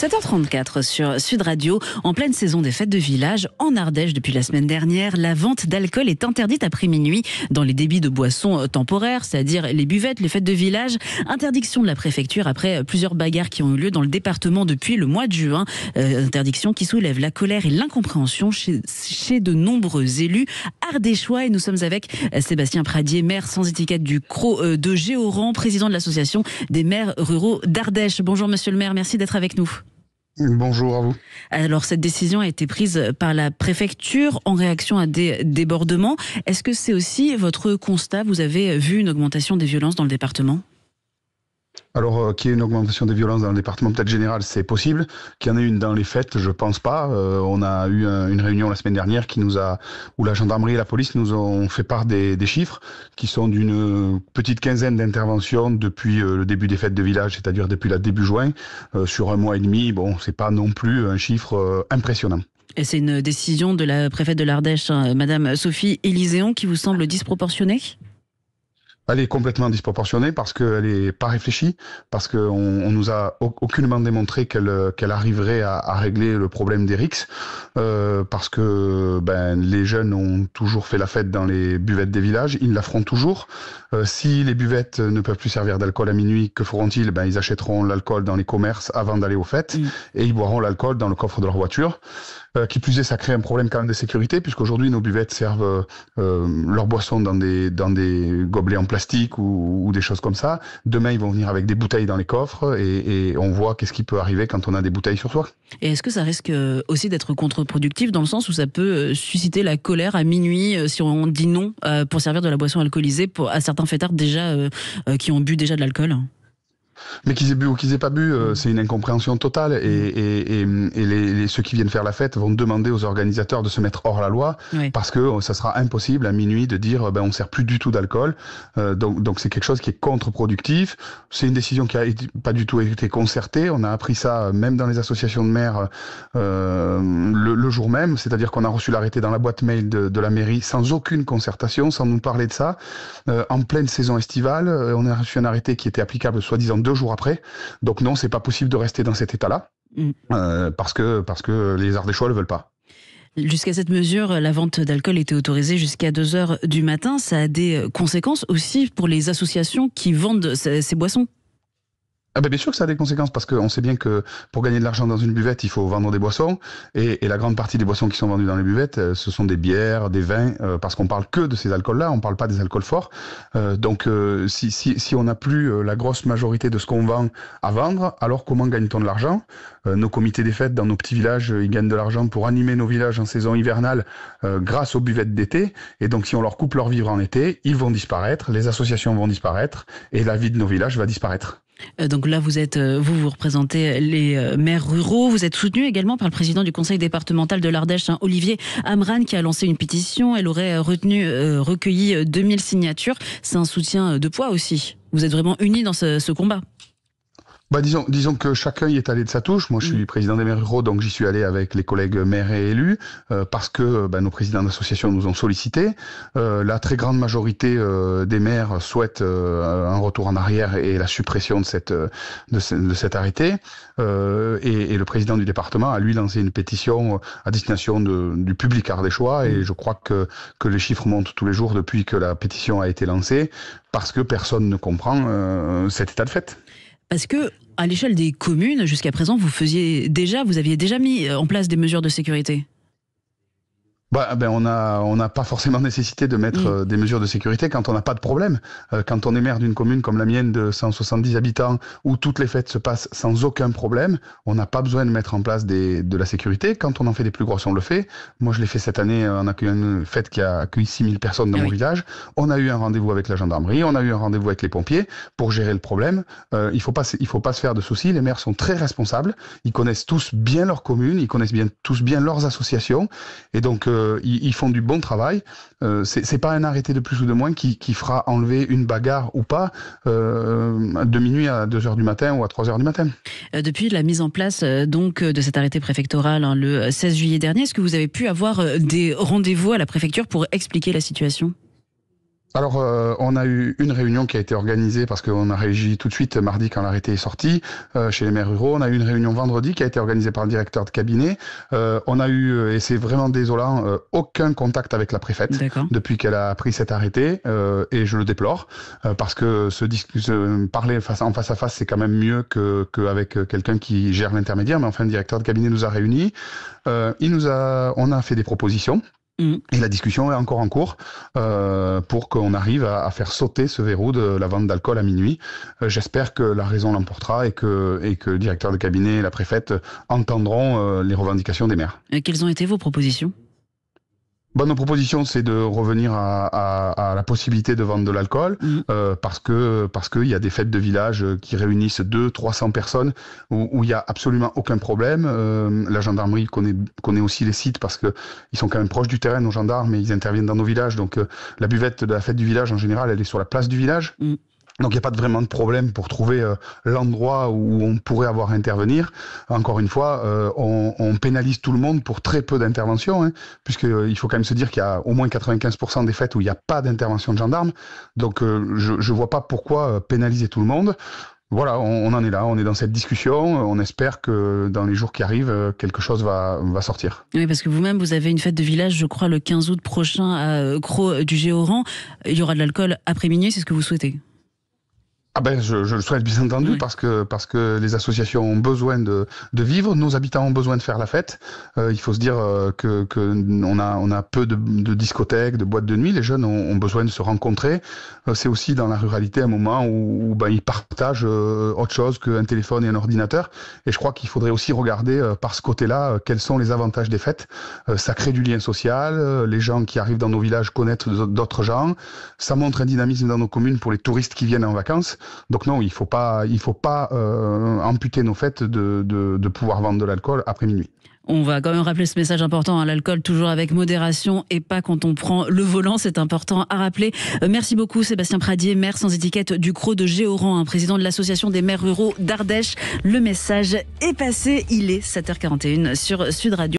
7h34 sur Sud Radio, en pleine saison des fêtes de village, en Ardèche depuis la semaine dernière, la vente d'alcool est interdite après minuit dans les débits de boissons temporaires, c'est-à-dire les buvettes, les fêtes de village. Interdiction de la préfecture après plusieurs bagarres qui ont eu lieu dans le département depuis le mois de juin. Interdiction qui soulève la colère et l'incompréhension chez de nombreux élus ardéchois. Et nous sommes avec Sébastien Pradier, maire sans étiquette du Crau de Géoran, président de l'association des maires ruraux d'Ardèche. Bonjour monsieur le maire, merci d'être avec nous. Bonjour à vous. Alors cette décision a été prise par la préfecture en réaction à des débordements. Est-ce que c'est aussi votre constat? Vous avez vu une augmentation des violences dans le département? Alors, qu'il y ait une augmentation des violences dans le département peut-être général, c'est possible. Qu'il y en ait une dans les fêtes, je pense pas. On a eu une réunion la semaine dernière où la gendarmerie et la police nous ont fait part des chiffres, qui sont d'une petite quinzaine d'interventions depuis le début des fêtes de village, c'est-à-dire depuis le début juin, sur un mois et demi. Bon, c'est pas non plus un chiffre impressionnant. Et c'est une décision de la préfète de l'Ardèche, Madame Sophie Élyséon, qui vous semble disproportionnée? Elle est complètement disproportionnée parce qu'elle n'est pas réfléchie, parce qu'on nous a aucunement démontré qu'elle arriverait à régler le problème des rixes, parce que les jeunes ont toujours fait la fête dans les buvettes des villages, ils la feront toujours. Si les buvettes ne peuvent plus servir d'alcool à minuit, que feront-ils? Ils achèteront l'alcool dans les commerces avant d'aller aux fêtes, et ils boiront l'alcool dans le coffre de leur voiture. Qui plus est, ça crée un problème quand même de sécurité, puisqu'aujourd'hui nos buvettes servent leurs boissons dans des gobelets en plastique ou des choses comme ça. Demain, ils vont venir avec des bouteilles dans les coffres et on voit qu'est-ce qui peut arriver quand on a des bouteilles sur soi. Et est-ce que ça risque aussi d'être contre-productif dans le sens où ça peut susciter la colère à minuit si on dit non pour servir de la boisson alcoolisée à certains fêtards déjà qui ont bu déjà de l'alcool? Mais qu'ils aient bu ou qu'ils aient pas bu, c'est une incompréhension totale. Et ceux qui viennent faire la fête vont demander aux organisateurs de se mettre hors la loi, oui, parce que ça sera impossible à minuit de dire on sert plus du tout d'alcool. Donc c'est quelque chose qui est contre-productif. C'est une décision qui a pas du tout été concertée. On a appris ça même dans les associations de maires le jour même. C'est-à-dire qu'on a reçu l'arrêté dans la boîte mail de la mairie sans aucune concertation, sans nous parler de ça. En pleine saison estivale, on a reçu un arrêté qui était applicable soi-disant 2 jours après. Donc non, c'est pas possible de rester dans cet état-là, parce que les Ardéchois le veulent pas. Jusqu'à cette mesure, la vente d'alcool était autorisée jusqu'à 2h du matin. Ça a des conséquences aussi pour les associations qui vendent ces boissons? Bien sûr que ça a des conséquences, parce qu'on sait bien que pour gagner de l'argent dans une buvette, il faut vendre des boissons, et la grande partie des boissons qui sont vendues dans les buvettes, ce sont des bières, des vins, parce qu'on parle que de ces alcools-là, on parle pas des alcools forts. Donc si on n'a plus la grosse majorité de ce qu'on vend à vendre, alors comment gagne-t-on de l'argent? Nos comités des fêtes dans nos petits villages, ils gagnent de l'argent pour animer nos villages en saison hivernale grâce aux buvettes d'été, et donc si on leur coupe leurs vivres en été, ils vont disparaître, les associations vont disparaître, et la vie de nos villages va disparaître. Donc là, vous représentez les maires ruraux. Vous êtes soutenu également par le président du conseil départemental de l'Ardèche, Olivier Amran, qui a lancé une pétition. Elle aurait recueilli 2000 signatures. C'est un soutien de poids aussi. Vous êtes vraiment unis dans ce combat. Disons que chacun y est allé de sa touche. Moi, je suis président des maires ruraux, donc j'y suis allé avec les collègues maires et élus, parce que nos présidents d'associations nous ont sollicités. La très grande majorité des maires souhaitent un retour en arrière et la suppression de cet arrêté. Et le président du département a lui lancé une pétition à destination du public ardéchois, et je crois que les chiffres montent tous les jours depuis que la pétition a été lancée, parce que personne ne comprend cet état de fait. Parce que, à l'échelle des communes, jusqu'à présent, vous aviez déjà mis en place des mesures de sécurité? On n'a pas forcément nécessité de mettre des mesures de sécurité quand on n'a pas de problème. Quand on est maire d'une commune comme la mienne de 170 habitants, où toutes les fêtes se passent sans aucun problème, on n'a pas besoin de mettre en place de la sécurité. Quand on en fait des plus grosses, on le fait. Moi, je l'ai fait cette année en accueillant une fête qui a accueilli 6000 personnes dans mon village. On a eu un rendez-vous avec la gendarmerie, on a eu un rendez-vous avec les pompiers pour gérer le problème. Il faut pas se faire de soucis. Les maires sont très responsables. Ils connaissent tous bien leur commune, ils connaissent tous bien leurs associations, et donc ils font du bon travail. C'est pas un arrêté de plus ou de moins qui fera enlever une bagarre ou pas de minuit à 2h du matin ou à 3h du matin. Depuis la mise en place de cet arrêté préfectoral le 16 juillet dernier, est-ce que vous avez pu avoir des rendez-vous à la préfecture pour expliquer la situation? Alors, on a eu une réunion qui a été organisée parce qu'on a réagi tout de suite mardi quand l'arrêté est sorti chez les maires ruraux. On a eu une réunion vendredi qui a été organisée par le directeur de cabinet. On a eu, et c'est vraiment désolant, aucun contact avec la préfète depuis qu'elle a pris cet arrêté, et je le déplore parce que parler en face à face, c'est quand même mieux qu'avec quelqu'un qui gère l'intermédiaire. Mais enfin, le directeur de cabinet nous a réunis. On a fait des propositions. Et la discussion est encore en cours pour qu'on arrive à faire sauter ce verrou de la vente d'alcool à minuit. J'espère que la raison l'emportera et que le directeur de cabinet et la préfète entendront les revendications des maires. Et quelles ont été vos propositions ? Nos propositions, c'est de revenir à la possibilité de vendre de l'alcool, parce qu'il y a des fêtes de village qui réunissent 200-300 personnes où il y a absolument aucun problème. La gendarmerie connaît aussi les sites parce que ils sont quand même proches du terrain, nos gendarmes, et ils interviennent dans nos villages. Donc la buvette de la fête du village, en général, elle est sur la place du village. Donc il n'y a pas vraiment de problème pour trouver l'endroit où on pourrait avoir à intervenir. Encore une fois, on pénalise tout le monde pour très peu d'interventions, puisqu'il faut quand même se dire qu'il y a au moins 95% des fêtes où il n'y a pas d'intervention de gendarmes. Donc je ne vois pas pourquoi pénaliser tout le monde. Voilà, on en est là, on est dans cette discussion. On espère que dans les jours qui arrivent, quelque chose va sortir. Oui, parce que vous-même, vous avez une fête de village, je crois, le 15 août prochain à Cros du Géoran. Il y aura de l'alcool après minuit, c'est ce que vous souhaitez ? Je le souhaite bien entendu, parce que les associations ont besoin de vivre, nos habitants ont besoin de faire la fête. Il faut se dire que on a peu de discothèques, de boîtes de nuit. Les jeunes ont besoin de se rencontrer. C'est aussi dans la ruralité un moment où ils partagent autre chose qu'un téléphone et un ordinateur. Et je crois qu'il faudrait aussi regarder par ce côté-là quels sont les avantages des fêtes. Ça crée du lien social. Les gens qui arrivent dans nos villages connaissent d'autres gens. Ça montre un dynamisme dans nos communes pour les touristes qui viennent en vacances. Donc non, il faut pas amputer nos fêtes de pouvoir vendre de l'alcool après minuit. On va quand même rappeler ce message important, l'alcool toujours avec modération et pas quand on prend le volant, c'est important à rappeler. Merci beaucoup Sébastien Pradier, maire sans étiquette du Cros de Géoran, président de l'association des maires ruraux d'Ardèche. Le message est passé, il est 7h41 sur Sud Radio.